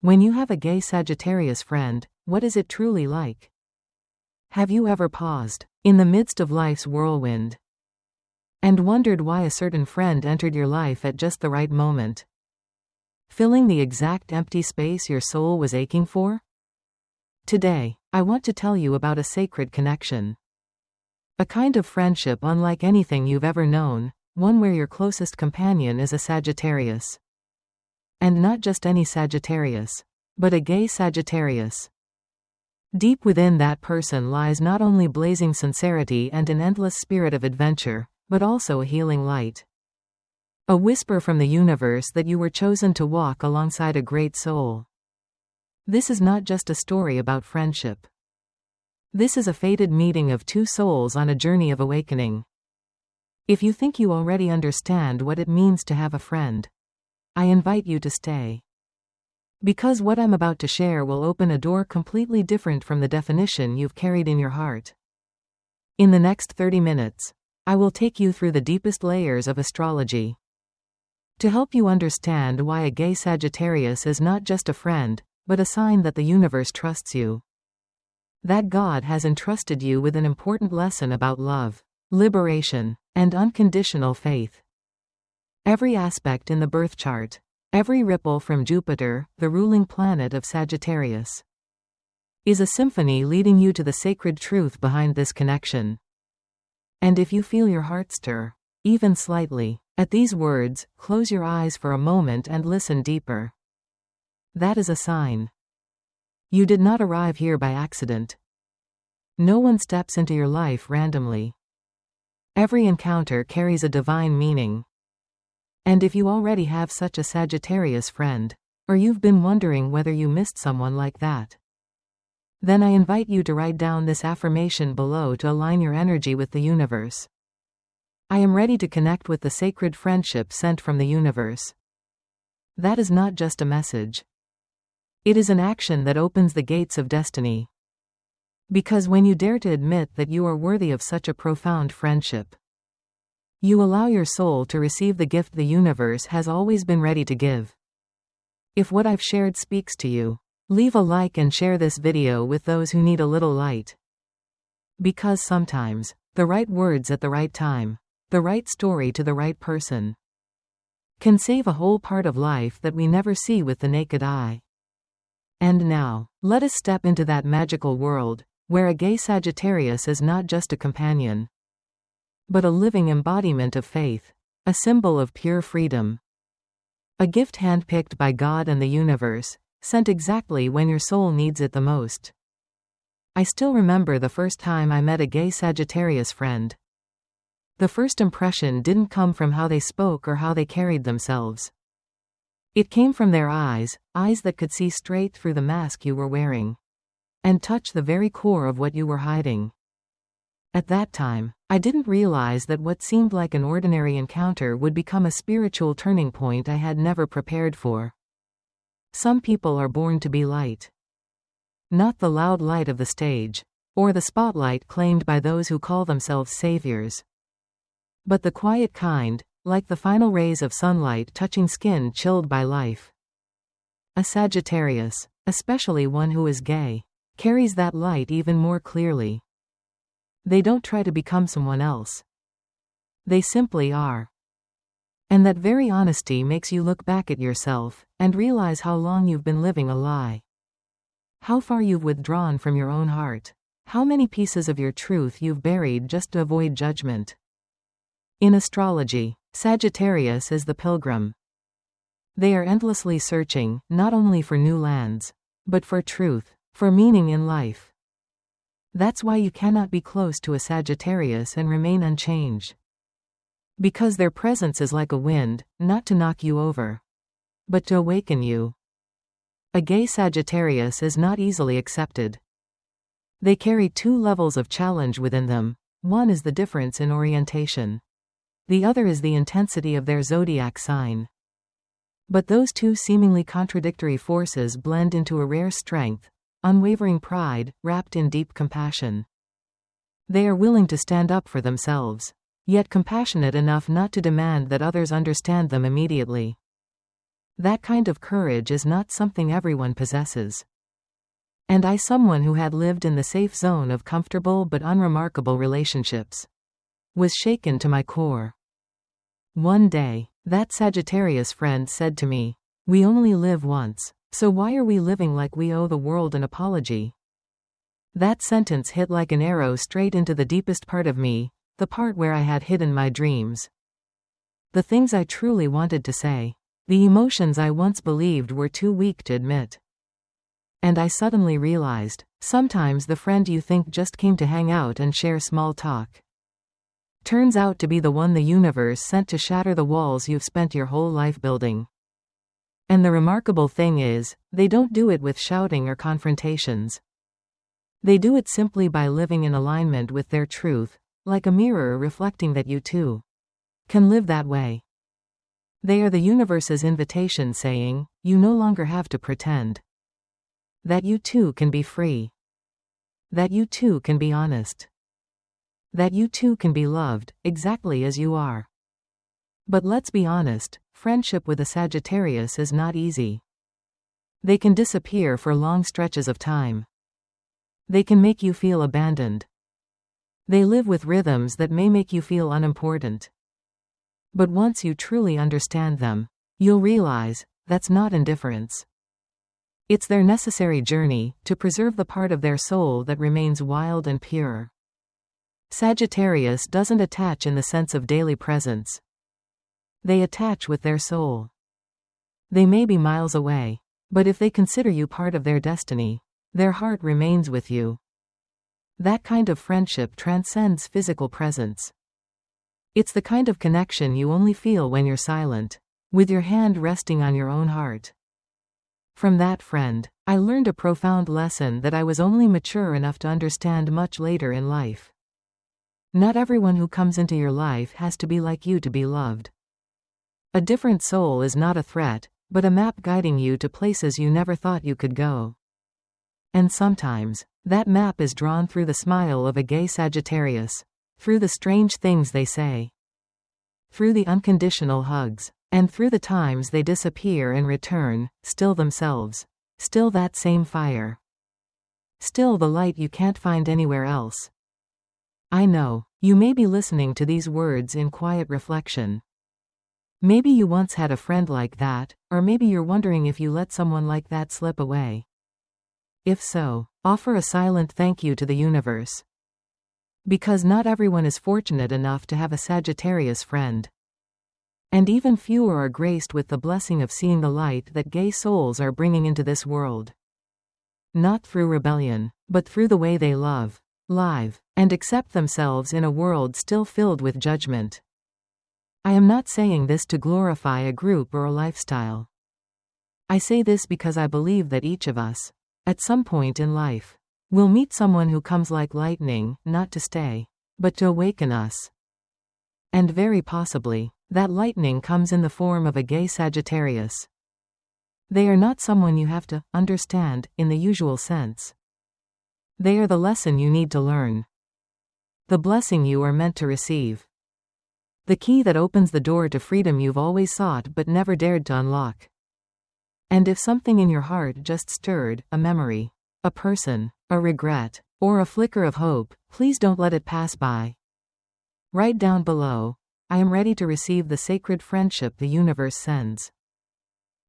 When you have a gay Sagittarius friend, what is it truly like? Have you ever paused, in the midst of life's whirlwind, and wondered why a certain friend entered your life at just the right moment, filling the exact empty space your soul was aching for? Today, I want to tell you about a sacred connection. A kind of friendship unlike anything you've ever known, one where your closest companion is a Sagittarius. And not just any Sagittarius, but a gay Sagittarius. Deep within that person lies not only blazing sincerity and an endless spirit of adventure, but also a healing light. A whisper from the universe that you were chosen to walk alongside a great soul. This is not just a story about friendship. This is a fated meeting of two souls on a journey of awakening. If you think you already understand what it means to have a friend, I invite you to stay. Because what I'm about to share will open a door completely different from the definition you've carried in your heart. In the next 30 minutes, I will take you through the deepest layers of astrology, to help you understand why a gay Sagittarius is not just a friend, but a sign that the universe trusts you. That God has entrusted you with an important lesson about love, liberation, and unconditional faith. Every aspect in the birth chart, every ripple from Jupiter, the ruling planet of Sagittarius, is a symphony leading you to the sacred truth behind this connection. And if you feel your heart stir, even slightly, at these words, close your eyes for a moment and listen deeper. That is a sign. You did not arrive here by accident. No one steps into your life randomly. Every encounter carries a divine meaning. And if you already have such a Sagittarius friend, or you've been wondering whether you missed someone like that, then I invite you to write down this affirmation below to align your energy with the universe. I am ready to connect with the sacred friendship sent from the universe. That is not just a message. It is an action that opens the gates of destiny. Because when you dare to admit that you are worthy of such a profound friendship, you allow your soul to receive the gift the universe has always been ready to give. If what I've shared speaks to you, leave a like and share this video with those who need a little light. Because sometimes, the right words at the right time, the right story to the right person, can save a whole part of life that we never see with the naked eye. And now, let us step into that magical world, where a gay Sagittarius is not just a companion, but a living embodiment of faith, a symbol of pure freedom. A gift handpicked by God and the universe, sent exactly when your soul needs it the most. I still remember the first time I met a gay Sagittarius friend. The first impression didn't come from how they spoke or how they carried themselves. It came from their eyes, eyes that could see straight through the mask you were wearing, and touch the very core of what you were hiding. At that time, I didn't realize that what seemed like an ordinary encounter would become a spiritual turning point I had never prepared for. Some people are born to be light. Not the loud light of the stage, or the spotlight claimed by those who call themselves saviors, but the quiet kind, like the final rays of sunlight touching skin chilled by life. A Sagittarius, especially one who is gay, carries that light even more clearly. They don't try to become someone else. They simply are. And that very honesty makes you look back at yourself, and realize how long you've been living a lie. How far you've withdrawn from your own heart. How many pieces of your truth you've buried just to avoid judgment. In astrology, Sagittarius is the pilgrim. They are endlessly searching, not only for new lands, but for truth, for meaning in life. That's why you cannot be close to a Sagittarius and remain unchanged. Because their presence is like a wind, not to knock you over, but to awaken you. A gay Sagittarius is not easily accepted. They carry two levels of challenge within them. One is the difference in orientation. The other is the intensity of their zodiac sign. But those two seemingly contradictory forces blend into a rare strength, unwavering pride, wrapped in deep compassion. They are willing to stand up for themselves, yet compassionate enough not to demand that others understand them immediately. That kind of courage is not something everyone possesses. And I, someone who had lived in the safe zone of comfortable but unremarkable relationships, was shaken to my core. One day, that Sagittarius friend said to me, "We only live once, so why are we living like we owe the world an apology?" That sentence hit like an arrow straight into the deepest part of me, the part where I had hidden my dreams. The things I truly wanted to say. The emotions I once believed were too weak to admit. And I suddenly realized, sometimes the friend you think just came to hang out and share small talk turns out to be the one the universe sent to shatter the walls you've spent your whole life building. And the remarkable thing is, they don't do it with shouting or confrontations. They do it simply by living in alignment with their truth, like a mirror reflecting that you too can live that way. They are the universe's invitation saying, you no longer have to pretend. That you too can be free. That you too can be honest. That you too can be loved, exactly as you are. But let's be honest, friendship with a Sagittarius is not easy. They can disappear for long stretches of time. They can make you feel abandoned. They live with rhythms that may make you feel unimportant. But once you truly understand them, you'll realize, that's not indifference. It's their necessary journey, to preserve the part of their soul that remains wild and pure. Sagittarius doesn't attach in the sense of daily presence. They attach with their soul. They may be miles away, but if they consider you part of their destiny, their heart remains with you. That kind of friendship transcends physical presence. It's the kind of connection you only feel when you're silent, with your hand resting on your own heart. From that friend, I learned a profound lesson that I was only mature enough to understand much later in life. Not everyone who comes into your life has to be like you to be loved. A different soul is not a threat, but a map guiding you to places you never thought you could go. And sometimes, that map is drawn through the smile of a gay Sagittarius, through the strange things they say, through the unconditional hugs, and through the times they disappear and return, still themselves, still that same fire, still the light you can't find anywhere else. I know, you may be listening to these words in quiet reflection. Maybe you once had a friend like that, or maybe you're wondering if you let someone like that slip away. If so, offer a silent thank you to the universe. Because not everyone is fortunate enough to have a Sagittarius friend. And even fewer are graced with the blessing of seeing the light that gay souls are bringing into this world. Not through rebellion, but through the way they love, live, and accept themselves in a world still filled with judgment. I am not saying this to glorify a group or a lifestyle. I say this because I believe that each of us, at some point in life, will meet someone who comes like lightning, not to stay, but to awaken us. And very possibly, that lightning comes in the form of a gay Sagittarius. They are not someone you have to understand, in the usual sense. They are the lesson you need to learn. The blessing you are meant to receive. The key that opens the door to freedom you've always sought but never dared to unlock. And if something in your heart just stirred, a memory, a person, a regret, or a flicker of hope, please don't let it pass by. Write down below, I am ready to receive the sacred friendship the universe sends.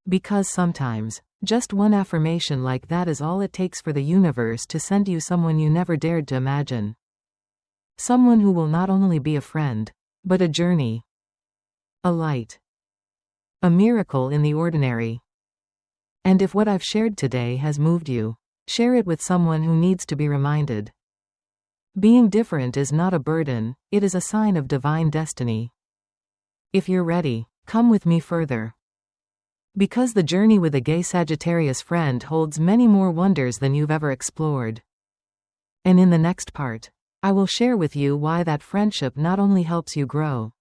Because sometimes, just one affirmation like that is all it takes for the universe to send you someone you never dared to imagine. Someone who will not only be a friend, but a journey, a light, a miracle in the ordinary. And if what I've shared today has moved you, share it with someone who needs to be reminded. Being different is not a burden, it is a sign of divine destiny. If you're ready, come with me further. Because the journey with a gay Sagittarius friend holds many more wonders than you've ever explored. And in the next part, I will share with you why that friendship not only helps you grow,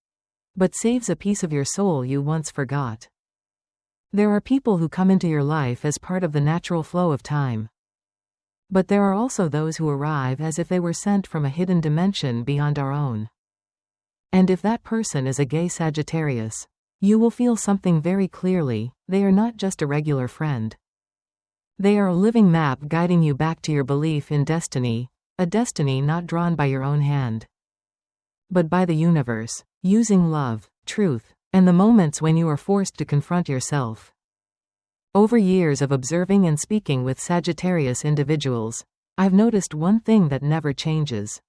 but saves a piece of your soul you once forgot. There are people who come into your life as part of the natural flow of time. But there are also those who arrive as if they were sent from a hidden dimension beyond our own. And if that person is a gay Sagittarius, You will feel something very clearly: they are not just a regular friend. They are a living map guiding you back to your belief in destiny, a destiny not drawn by your own hand, but by the universe, using love, truth, and the moments when you are forced to confront yourself. Over years of observing and speaking with Sagittarius individuals, I've noticed one thing that never changes: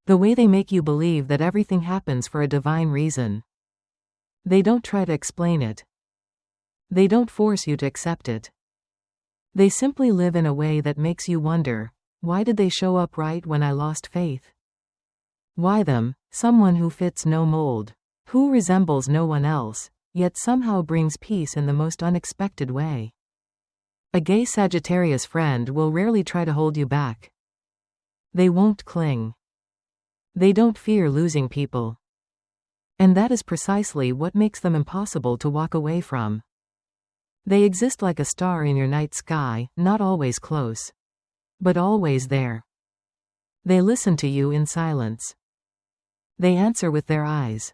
the way they make you believe that everything happens for a divine reason. They don't try to explain it. They don't force you to accept it. They simply live in a way that makes you wonder, why did they show up right when I lost faith? Why them, someone who fits no mold, who resembles no one else, yet somehow brings peace in the most unexpected way? A gay Sagittarius friend will rarely try to hold you back. They won't cling. They don't fear losing people. And that is precisely what makes them impossible to walk away from. They exist like a star in your night sky, not always close, but always there. They listen to you in silence. They answer with their eyes.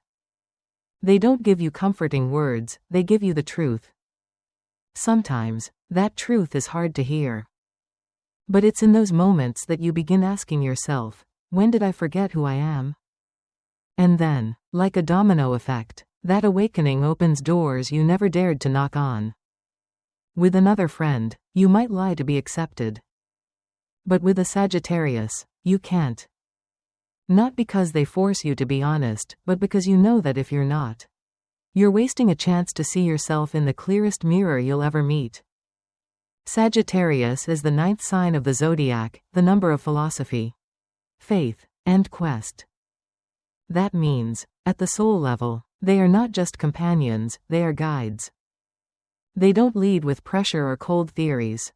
They don't give you comforting words, they give you the truth. Sometimes, that truth is hard to hear. But it's in those moments that you begin asking yourself, when did I forget who I am? And then, like a domino effect, that awakening opens doors you never dared to knock on. With another friend, you might lie to be accepted. But with a Sagittarius, you can't. Not because they force you to be honest, but because you know that if you're not, you're wasting a chance to see yourself in the clearest mirror you'll ever meet. Sagittarius is the 9th sign of the zodiac, the number of philosophy, faith, and quest. That means, at the soul level, they are not just companions, they are guides. They don't lead with pressure or cold theories.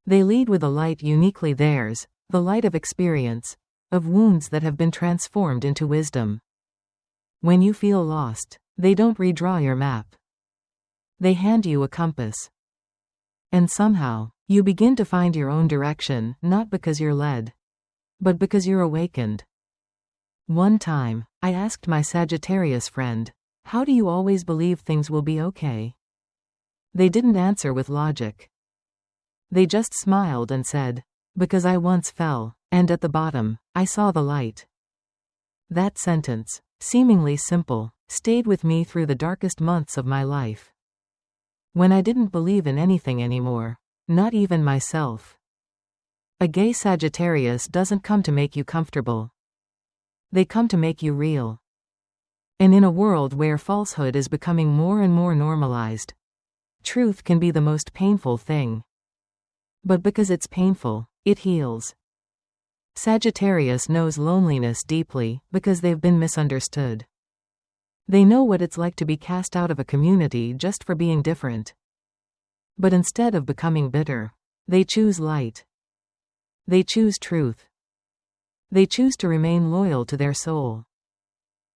They lead with a light uniquely theirs, the light of experience, of wounds that have been transformed into wisdom. When you feel lost, they don't redraw your map. They hand you a compass. And somehow, you begin to find your own direction, not because you're led, but because you're awakened. One time, I asked my Sagittarius friend, how do you always believe things will be okay? They didn't answer with logic. They just smiled and said, because I once fell, and at the bottom, I saw the light. That sentence, seemingly simple, stayed with me through the darkest months of my life. When I didn't believe in anything anymore, not even myself. A gay Sagittarius doesn't come to make you comfortable. They come to make you real. And in a world where falsehood is becoming more and more normalized, truth can be the most painful thing. But because it's painful, it heals. Sagittarius knows loneliness deeply, because they've been misunderstood. They know what it's like to be cast out of a community just for being different. But instead of becoming bitter, they choose light. They choose truth. They choose to remain loyal to their soul.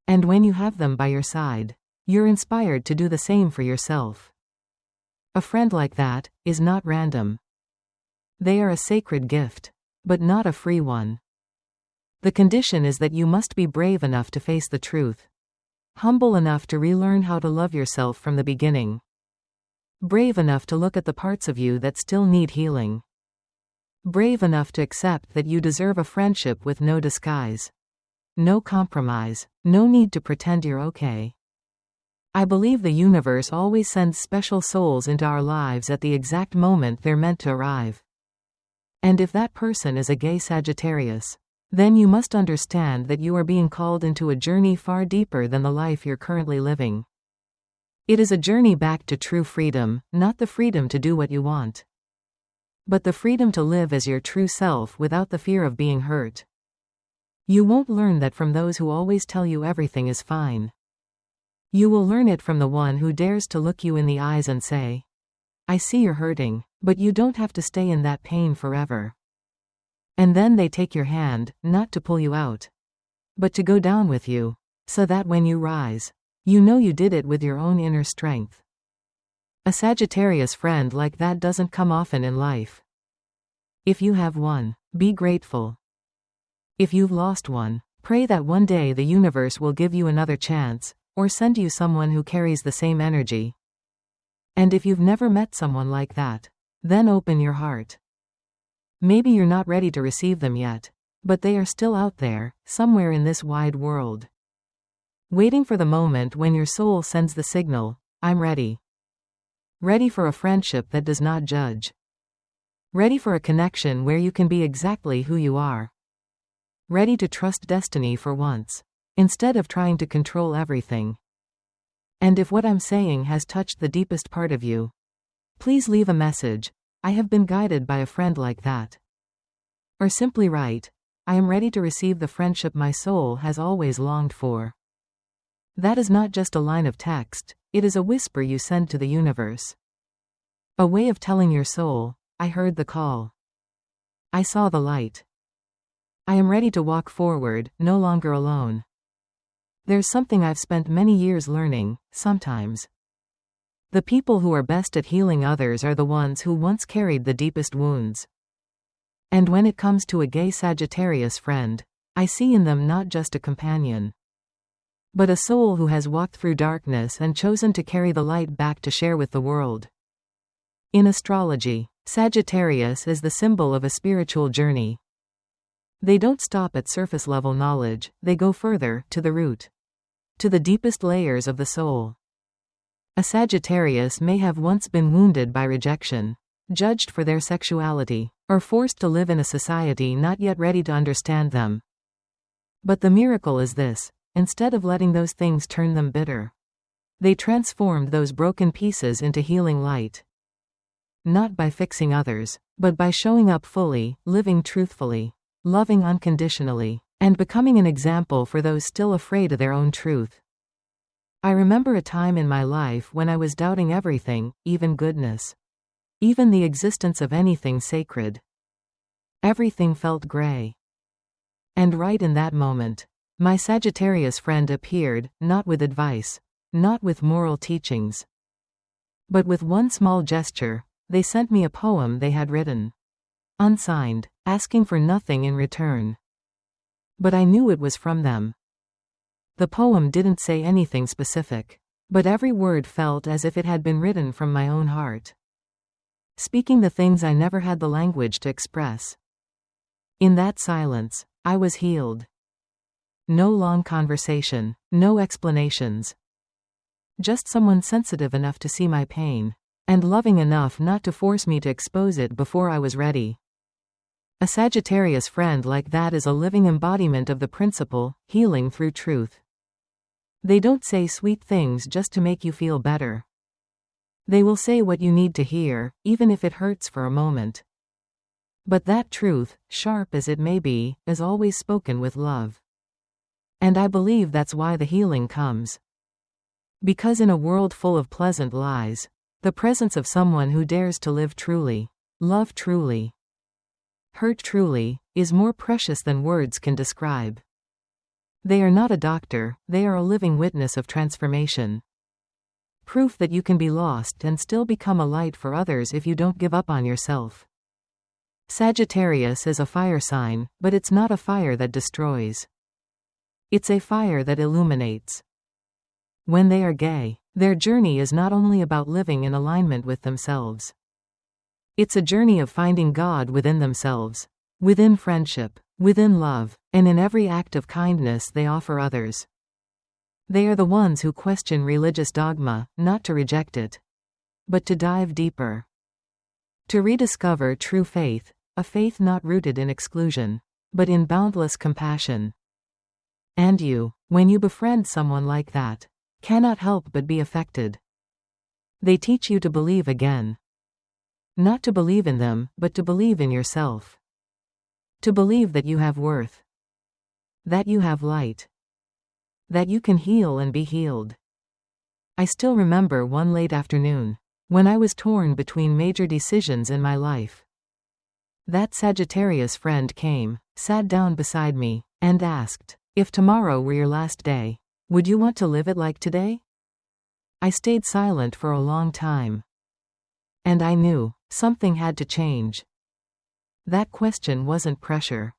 And when you have them by your side, you're inspired to do the same for yourself. A friend like that is not random. They are a sacred gift, but not a free one. The condition is that you must be brave enough to face the truth, humble enough to relearn how to love yourself from the beginning, brave enough to look at the parts of you that still need healing, brave enough to accept that you deserve a friendship with no disguise, no compromise, no need to pretend you're okay. I believe the universe always sends special souls into our lives at the exact moment they're meant to arrive. And if that person is a gay Sagittarius, then you must understand that you are being called into a journey far deeper than the life you're currently living. It is a journey back to true freedom, not the freedom to do what you want, but the freedom to live as your true self without the fear of being hurt. You won't learn that from those who always tell you everything is fine. You will learn it from the one who dares to look you in the eyes and say, I see you're hurting, but you don't have to stay in that pain forever. And then they take your hand, not to pull you out, but to go down with you, so that when you rise, you know you did it with your own inner strength. A Sagittarius friend like that doesn't come often in life. If you have one, be grateful. If you've lost one, pray that one day the universe will give you another chance, or send you someone who carries the same energy. And if you've never met someone like that, then open your heart. Maybe you're not ready to receive them yet, but they are still out there, somewhere in this wide world, waiting for the moment when your soul sends the signal, I'm ready. Ready for a friendship that does not judge. Ready for a connection where you can be exactly who you are. Ready to trust destiny for once, instead of trying to control everything. And if what I'm saying has touched the deepest part of you, please leave a message. I have been guided by a friend like that. Or simply write, I am ready to receive the friendship my soul has always longed for. That is not just a line of text, it is a whisper you send to the universe. A way of telling your soul, I heard the call. I saw the light. I am ready to walk forward, no longer alone. There's something I've spent many years learning, sometimes. The people who are best at healing others are the ones who once carried the deepest wounds. And when it comes to a gay Sagittarius friend, I see in them not just a companion, but a soul who has walked through darkness and chosen to carry the light back to share with the world. In astrology, Sagittarius is the symbol of a spiritual journey. They don't stop at surface-level knowledge, they go further, to the root, to the deepest layers of the soul. A Sagittarius may have once been wounded by rejection, judged for their sexuality, or forced to live in a society not yet ready to understand them. But the miracle is this: instead of letting those things turn them bitter, they transformed those broken pieces into healing light. Not by fixing others, but by showing up fully, living truthfully, loving unconditionally, and becoming an example for those still afraid of their own truth. I remember a time in my life when I was doubting everything, even goodness. Even the existence of anything sacred. Everything felt gray. And right in that moment, my Sagittarius friend appeared, not with advice, not with moral teachings, but with one small gesture. They sent me a poem they had written, unsigned, asking for nothing in return. But I knew it was from them. The poem didn't say anything specific, but every word felt as if it had been written from my own heart, speaking the things I never had the language to express. In that silence, I was healed. No long conversation, no explanations. Just someone sensitive enough to see my pain, and loving enough not to force me to expose it before I was ready. A Sagittarius friend like that is a living embodiment of the principle, healing through truth. They don't say sweet things just to make you feel better. They will say what you need to hear, even if it hurts for a moment. But that truth, sharp as it may be, is always spoken with love. And I believe that's why the healing comes. Because in a world full of pleasant lies, the presence of someone who dares to live truly, love truly, hurt truly, is more precious than words can describe. They are not a doctor, they are a living witness of transformation. Proof that you can be lost and still become a light for others if you don't give up on yourself. Sagittarius is a fire sign, but it's not a fire that destroys. It's a fire that illuminates. When they are gay, their journey is not only about living in alignment with themselves. It's a journey of finding God within themselves, within friendship, within love, and in every act of kindness they offer others. They are the ones who question religious dogma, not to reject it, but to dive deeper. To rediscover true faith, a faith not rooted in exclusion, but in boundless compassion. And you, when you befriend someone like that, cannot help but be affected. They teach you to believe again. Not to believe in them, but to believe in yourself. To believe that you have worth. That you have light. That you can heal and be healed. I still remember one late afternoon, when I was torn between major decisions in my life. That Sagittarius friend came, sat down beside me, and asked, if tomorrow were your last day, would you want to live it like today? I stayed silent for a long time. And I knew, something had to change. That question wasn't pressure.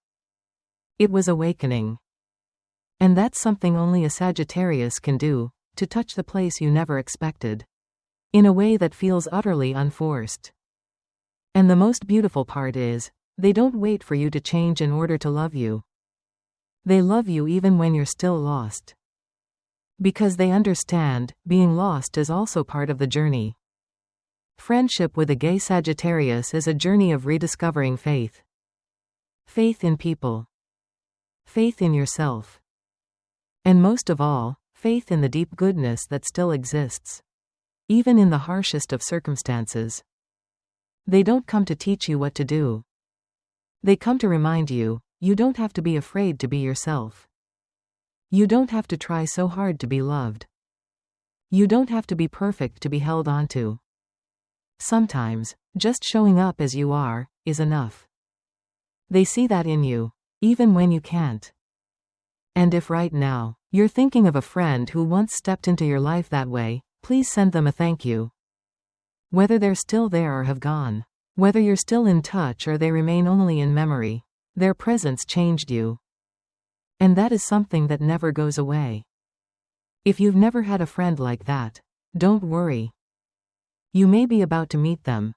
It was awakening. And that's something only a Sagittarius can do, to touch the place you never expected. In a way that feels utterly unforced. And the most beautiful part is, they don't wait for you to change in order to love you. They love you even when you're still lost. Because they understand, being lost is also part of the journey. Friendship with a gay Sagittarius is a journey of rediscovering faith. Faith in people. Faith in yourself. And most of all, faith in the deep goodness that still exists. Even in the harshest of circumstances. They don't come to teach you what to do. They come to remind you, you don't have to be afraid to be yourself. You don't have to try so hard to be loved. You don't have to be perfect to be held onto. Sometimes, just showing up as you are, is enough. They see that in you, even when you can't. And if right now, you're thinking of a friend who once stepped into your life that way, please send them a thank you. Whether they're still there or have gone. Whether you're still in touch or they remain only in memory. Their presence changed you. And that is something that never goes away. If you've never had a friend like that, don't worry. You may be about to meet them.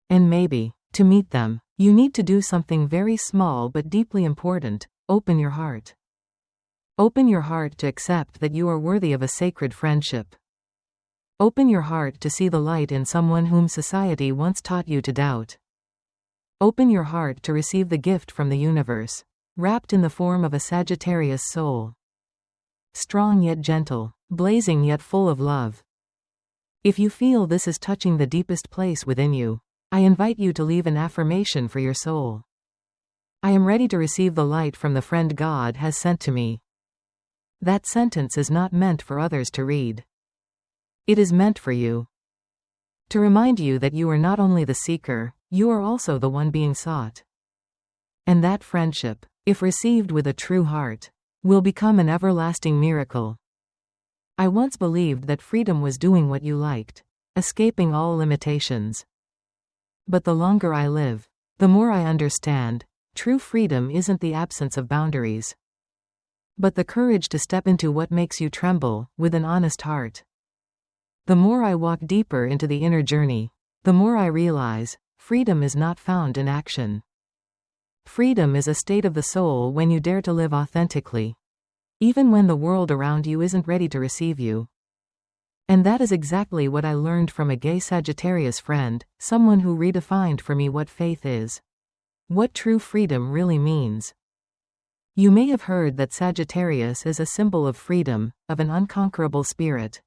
And maybe, to meet them, you need to do something very small but deeply important: open your heart. Open your heart to accept that you are worthy of a sacred friendship. Open your heart to see the light in someone whom society once taught you to doubt. Open your heart to receive the gift from the universe, wrapped in the form of a Sagittarius soul. Strong yet gentle, blazing yet full of love. If you feel this is touching the deepest place within you, I invite you to leave an affirmation for your soul. I am ready to receive the light from the friend God has sent to me. That sentence is not meant for others to read. It is meant for you. To remind you that you are not only the seeker, you are also the one being sought. And that friendship, if received with a true heart, will become an everlasting miracle. I once believed that freedom was doing what you liked, escaping all limitations. But the longer I live, the more I understand, true freedom isn't the absence of boundaries, but the courage to step into what makes you tremble, with an honest heart. The more I walk deeper into the inner journey, the more I realize, freedom is not found in action. Freedom is a state of the soul when you dare to live authentically, even when the world around you isn't ready to receive you. And that is exactly what I learned from a gay Sagittarius friend, someone who redefined for me what faith is. What true freedom really means. You may have heard that Sagittarius is a symbol of freedom, of an unconquerable spirit.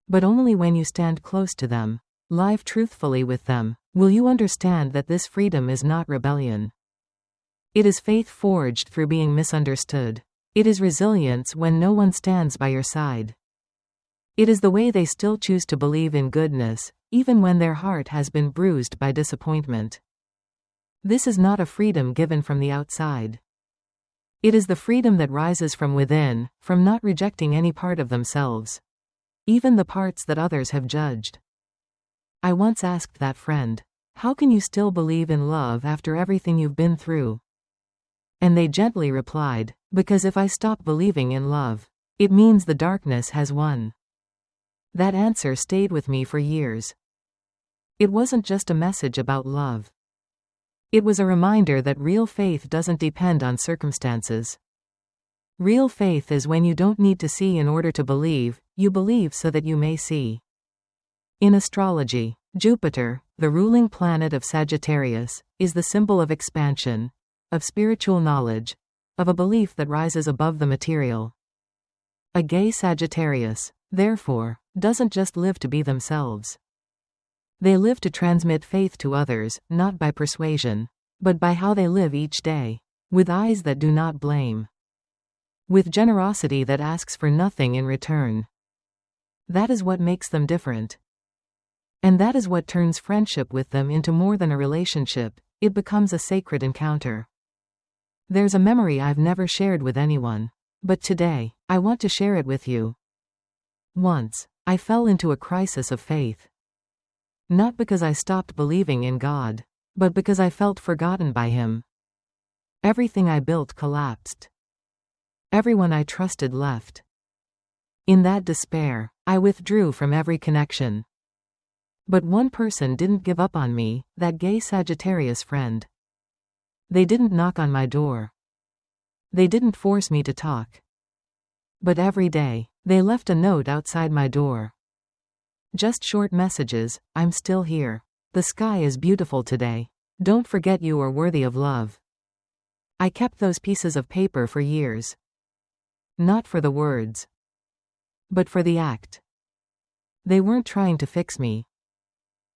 But only when you stand close to them, live truthfully with them, will you understand that this freedom is not rebellion. It is faith forged through being misunderstood. It is resilience when no one stands by your side. It is the way they still choose to believe in goodness, even when their heart has been bruised by disappointment. This is not a freedom given from the outside. It is the freedom that rises from within, from not rejecting any part of themselves. Even the parts that others have judged. I once asked that friend, how can you still believe in love after everything you've been through? And they gently replied, because if I stop believing in love, it means the darkness has won. That answer stayed with me for years. It wasn't just a message about love. It was a reminder that real faith doesn't depend on circumstances. Real faith is when you don't need to see in order to believe, you believe so that you may see. In astrology, Jupiter, the ruling planet of Sagittarius, is the symbol of expansion, of spiritual knowledge, of a belief that rises above the material. A gay Sagittarius, therefore, doesn't just live to be themselves. They live to transmit faith to others, not by persuasion, but by how they live each day, with eyes that do not blame. With generosity that asks for nothing in return. That is what makes them different. And that is what turns friendship with them into more than a relationship, it becomes a sacred encounter. There's a memory I've never shared with anyone, but today, I want to share it with you. Once, I fell into a crisis of faith. Not because I stopped believing in God, but because I felt forgotten by Him. Everything I built collapsed. Everyone I trusted left. In that despair, I withdrew from every connection. But one person didn't give up on me, that gay Sagittarius friend. They didn't knock on my door. They didn't force me to talk. But every day, they left a note outside my door. Just short messages: I'm still here. The sky is beautiful today. Don't forget you are worthy of love. I kept those pieces of paper for years. Not for the words, but for the act. They weren't trying to fix me.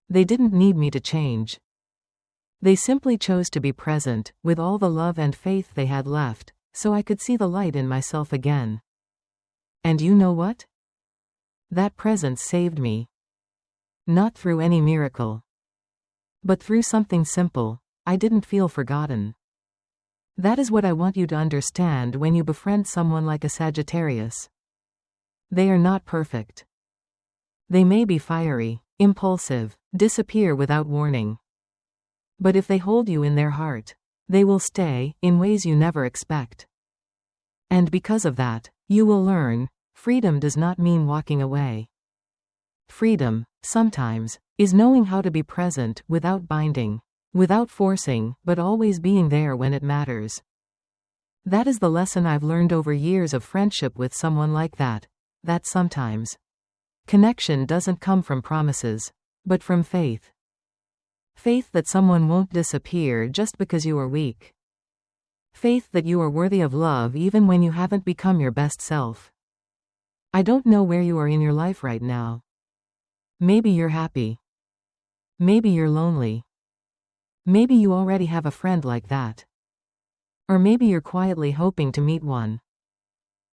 They didn't need me to change. They simply chose to be present, with all the love and faith they had left, so I could see the light in myself again. And you know what? That presence saved me. Not through any miracle, but through something simple: I didn't feel forgotten. That is what I want you to understand when you befriend someone like a Sagittarius. They are not perfect. They may be fiery, impulsive, disappear without warning. But if they hold you in their heart, they will stay, in ways you never expect. And because of that, you will learn, freedom does not mean walking away. Freedom, sometimes, is knowing how to be present, without binding, without forcing, but always being there when it matters. That is the lesson I've learned over years of friendship with someone like that, that sometimes connection doesn't come from promises, but from faith. Faith that someone won't disappear just because you are weak. Faith that you are worthy of love even when you haven't become your best self. I don't know where you are in your life right now. Maybe you're happy. Maybe you're lonely. Maybe you already have a friend like that. Or maybe you're quietly hoping to meet one.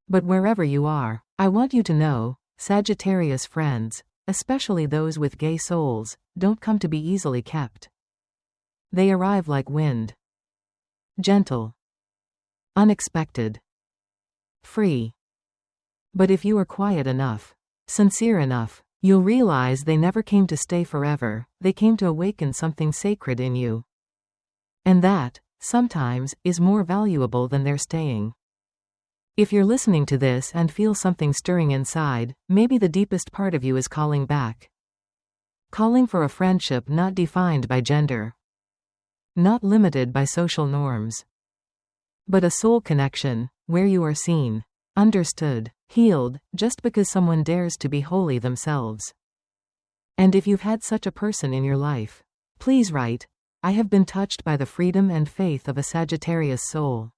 But wherever you are, I want you to know, Sagittarius friends, especially those with gay souls, don't come to be easily kept. They arrive like wind. Gentle. Unexpected. Free. But if you are quiet enough, sincere enough, you'll realize they never came to stay forever, they came to awaken something sacred in you. And that, sometimes, is more valuable than their staying. If you're listening to this and feel something stirring inside, maybe the deepest part of you is calling back. Calling for a friendship not defined by gender. Not limited by social norms. But a soul connection, where you are seen, understood, healed, just because someone dares to be wholly themselves. And if you've had such a person in your life, please write, I have been touched by the freedom and faith of a Sagittarius soul.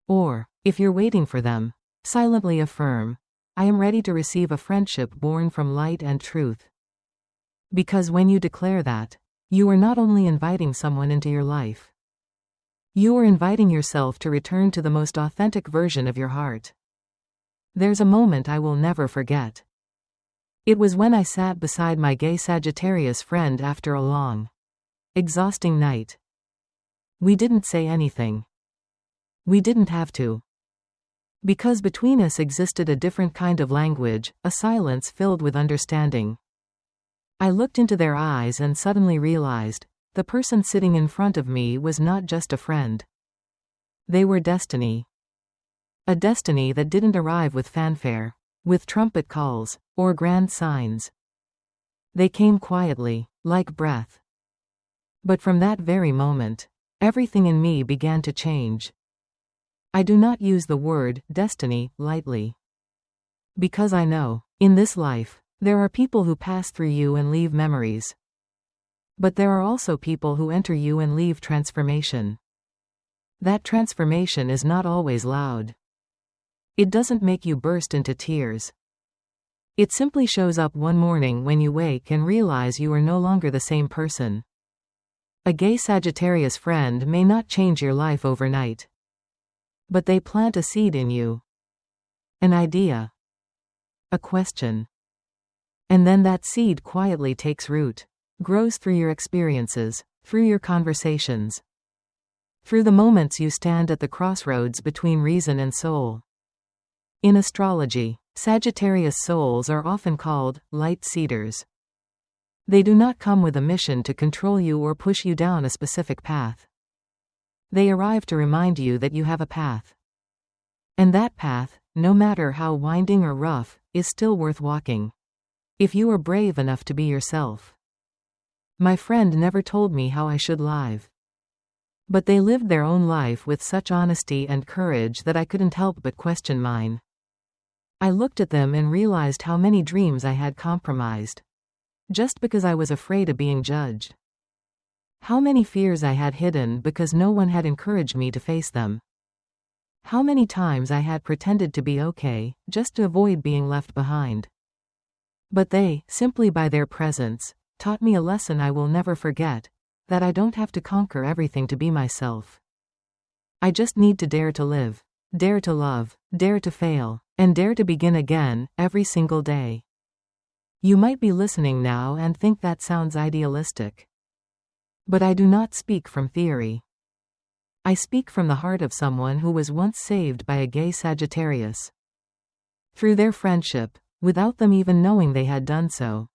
Or, if you're waiting for them, silently affirm, I am ready to receive a friendship born from light and truth. Because when you declare that, you are not only inviting someone into your life, you are inviting yourself to return to the most authentic version of your heart. There's a moment I will never forget. It was when I sat beside my gay Sagittarius friend after a long, exhausting night. We didn't say anything. We didn't have to. Because between us existed a different kind of language, a silence filled with understanding. I looked into their eyes and suddenly realized, the person sitting in front of me was not just a friend. They were destiny. A destiny that didn't arrive with fanfare, with trumpet calls, or grand signs. They came quietly, like breath. But from that very moment, everything in me began to change. I do not use the word destiny lightly. Because I know, in this life, there are people who pass through you and leave memories. But there are also people who enter you and leave transformation. That transformation is not always loud. It doesn't make you burst into tears. It simply shows up one morning when you wake and realize you are no longer the same person. A gay Sagittarius friend may not change your life overnight. But they plant a seed in you. An idea. A question. And then that seed quietly takes root, grows through your experiences, through your conversations, through the moments you stand at the crossroads between reason and soul. In astrology, Sagittarius souls are often called light seeders. They do not come with a mission to control you or push you down a specific path. They arrive to remind you that you have a path. And that path, no matter how winding or rough, is still worth walking. If you are brave enough to be yourself. My friend never told me how I should live. But they lived their own life with such honesty and courage that I couldn't help but question mine. I looked at them and realized how many dreams I had compromised. Just because I was afraid of being judged. How many fears I had hidden because no one had encouraged me to face them. How many times I had pretended to be okay, just to avoid being left behind. But they, simply by their presence, taught me a lesson I will never forget, that I don't have to conquer everything to be myself. I just need to dare to live, dare to love, dare to fail, and dare to begin again, every single day. You might be listening now and think that sounds idealistic. But I do not speak from theory. I speak from the heart of someone who was once saved by a gay Sagittarius. Through their friendship, without them even knowing they had done so.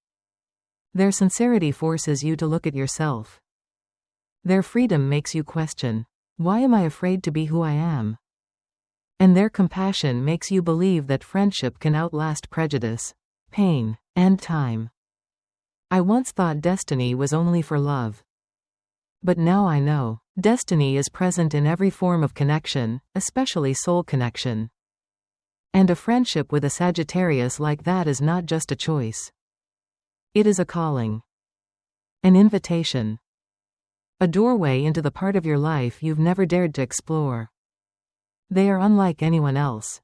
Their sincerity forces you to look at yourself. Their freedom makes you question, why am I afraid to be who I am? And their compassion makes you believe that friendship can outlast prejudice, pain, and time. I once thought destiny was only for love. But now I know, destiny is present in every form of connection, especially soul connection. And a friendship with a Sagittarius like that is not just a choice. It is a calling. An invitation. A doorway into the part of your life you've never dared to explore. They are unlike anyone else.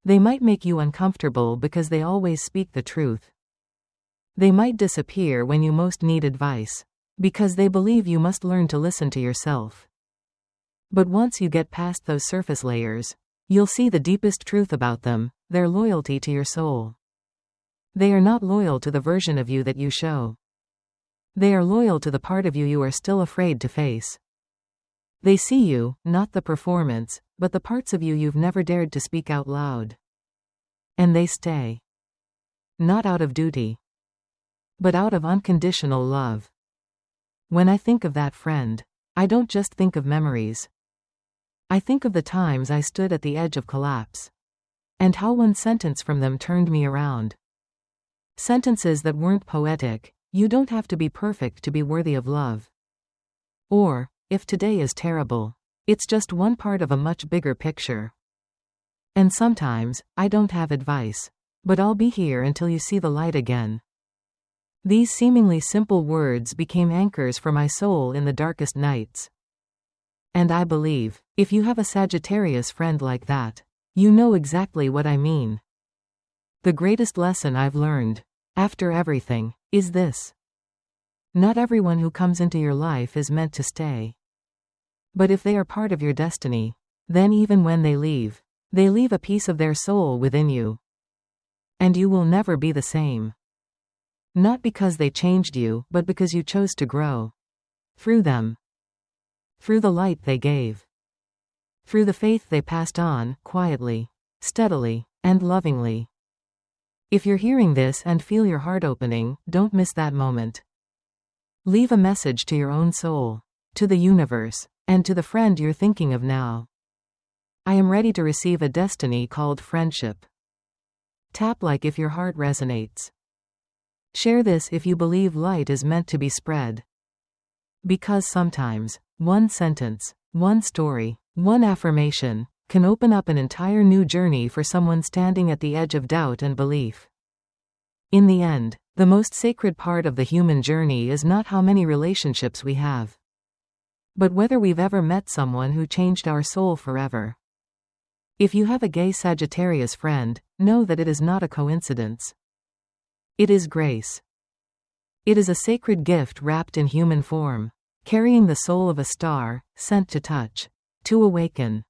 They might make you uncomfortable because they always speak the truth. They might disappear when you most need advice, because they believe you must learn to listen to yourself. But once you get past those surface layers, you'll see the deepest truth about them, their loyalty to your soul. They are not loyal to the version of you that you show. They are loyal to the part of you you are still afraid to face. They see you, not the performance, but the parts of you you've never dared to speak out loud. And they stay. Not out of duty, but out of unconditional love. When I think of that friend, I don't just think of memories. I think of the times I stood at the edge of collapse. And how one sentence from them turned me around. Sentences that weren't poetic, you don't have to be perfect to be worthy of love. Or, if today is terrible, it's just one part of a much bigger picture. And sometimes, I don't have advice, but I'll be here until you see the light again. These seemingly simple words became anchors for my soul in the darkest nights. And I believe, if you have a Sagittarius friend like that, you know exactly what I mean. The greatest lesson I've learned, after everything, is this. Not everyone who comes into your life is meant to stay. But if they are part of your destiny, then even when they leave a piece of their soul within you. And you will never be the same. Not because they changed you, but because you chose to grow. Through them. Through the light they gave. Through the faith they passed on, quietly, steadily, and lovingly. If you're hearing this and feel your heart opening, don't miss that moment. Leave a message to your own soul, to the universe, and to the friend you're thinking of now. I am ready to receive a destiny called friendship. Tap like if your heart resonates. Share this if you believe light is meant to be spread. Because sometimes, one sentence, one story, one affirmation, can open up an entire new journey for someone standing at the edge of doubt and belief. In the end, the most sacred part of the human journey is not how many relationships we have, but whether we've ever met someone who changed our soul forever. If you have a gay Sagittarius friend, know that it is not a coincidence. It is grace. It is a sacred gift wrapped in human form, carrying the soul of a star, sent to touch, to awaken,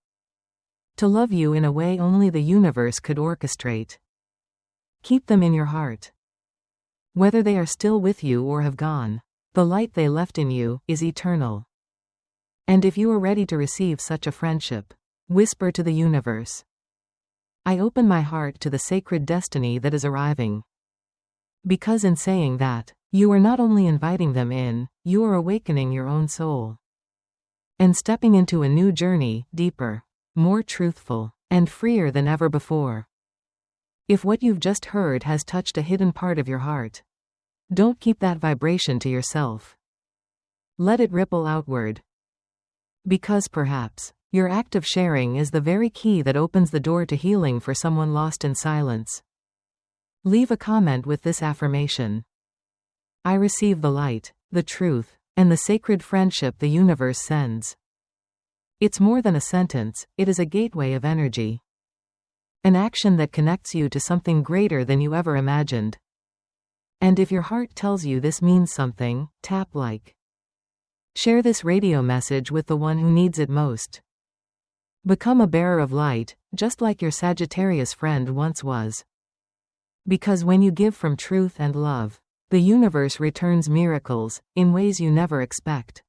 to love you in a way only the universe could orchestrate. Keep them in your heart. Whether they are still with you or have gone, the light they left in you is eternal. And if you are ready to receive such a friendship, whisper to the universe. I open my heart to the sacred destiny that is arriving. Because in saying that, you are not only inviting them in, you are awakening your own soul. And stepping into a new journey, deeper, more truthful, and freer than ever before. If what you've just heard has touched a hidden part of your heart, don't keep that vibration to yourself. Let it ripple outward. Because perhaps your act of sharing is the very key that opens the door to healing for someone lost in silence. Leave a comment with this affirmation: I receive the light, the truth, and the sacred friendship the universe sends. It's more than a sentence, it is a gateway of energy. An action that connects you to something greater than you ever imagined. And if your heart tells you this means something, tap like. Share this radio message with the one who needs it most. Become a bearer of light, just like your Sagittarius friend once was. Because when you give from truth and love, the universe returns miracles, in ways you never expect.